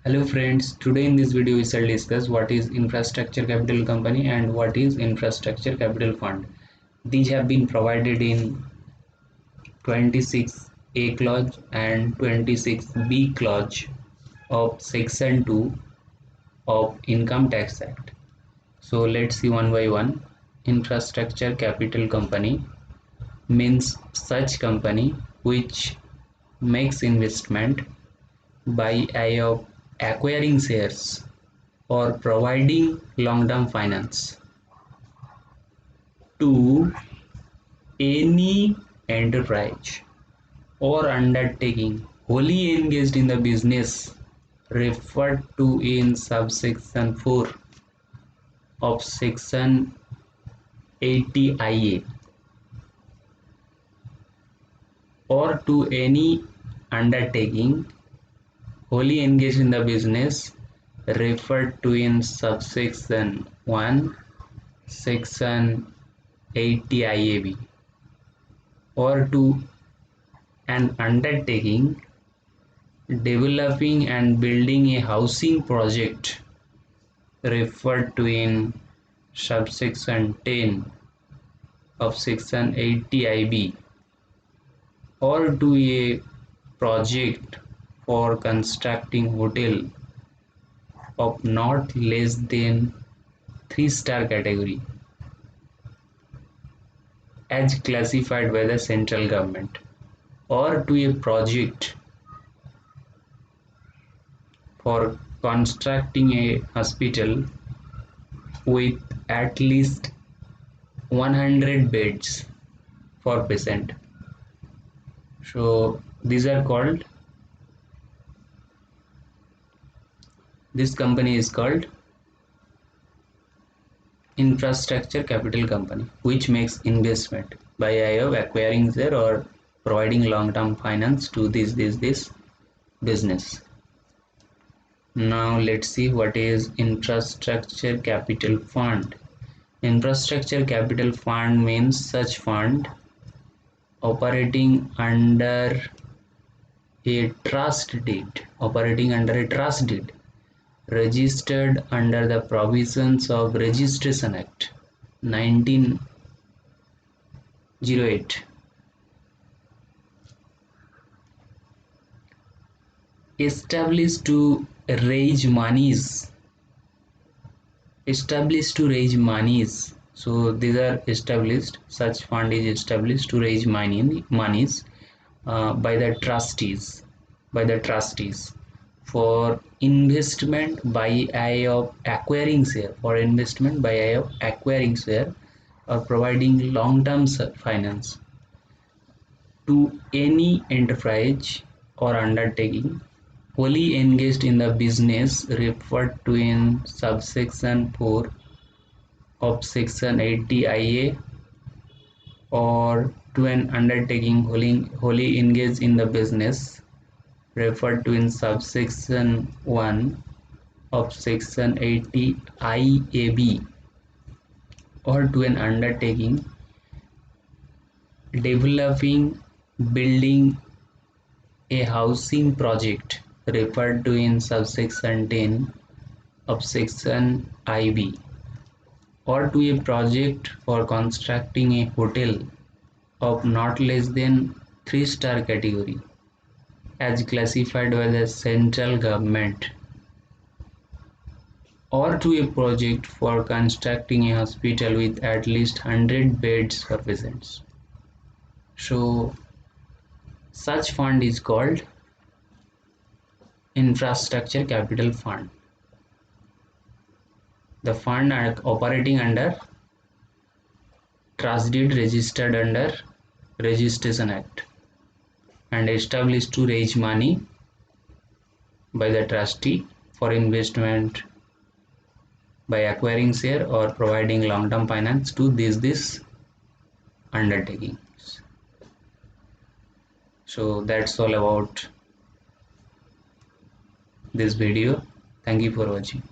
Hello friends, today in this video we shall discuss what is infrastructure capital company and what is infrastructure capital fund. These have been provided in 26A clause and 26B clause of section 2 of Income Tax Act. So let's see one by one. Infrastructure capital company means such company which makes investment by way of acquiring shares or providing long-term finance to any enterprise or undertaking wholly engaged in the business referred to in subsection 4 of section 80 IA, or to any undertaking wholly engaged in the business referred to in subsection 1 section 80 IAB, or to an undertaking developing and building a housing project referred to in subsection 10 of section 80 IB, or to a project for constructing hotel of not less than 3-star category as classified by the central government, or to a project for constructing a hospital with at least 100 beds for patient. So these are called, this company is called infrastructure capital company, which makes investment by way of acquiring share or providing long-term finance to this business. Now let's see what is infrastructure capital fund. Infrastructure capital fund means such fund operating under a trust deed, registered under the provisions of Registration Act 1908, established to raise monies. So these are established, such fund is established to raise monies by the trustees for investment by way of acquiring share, or providing long-term finance to any enterprise or undertaking wholly engaged in the business referred to in subsection 4 of section 80 IA, or to an undertaking wholly engaged in the business referred to in subsection 1 of section 80 IAB, or to an undertaking developing, building a housing project referred to in subsection 10 of section IB, or to a project for constructing a hotel of not less than 3-star category as classified by the central government, or to a project for constructing a hospital with at least 100 beds for patients. So such fund is called infrastructure capital fund. The fund are operating under trust deed registered under Registration Act and established to raise money by the trustee for investment by acquiring share or providing long-term finance to this undertakings. So that's all about this video. Thank you for watching.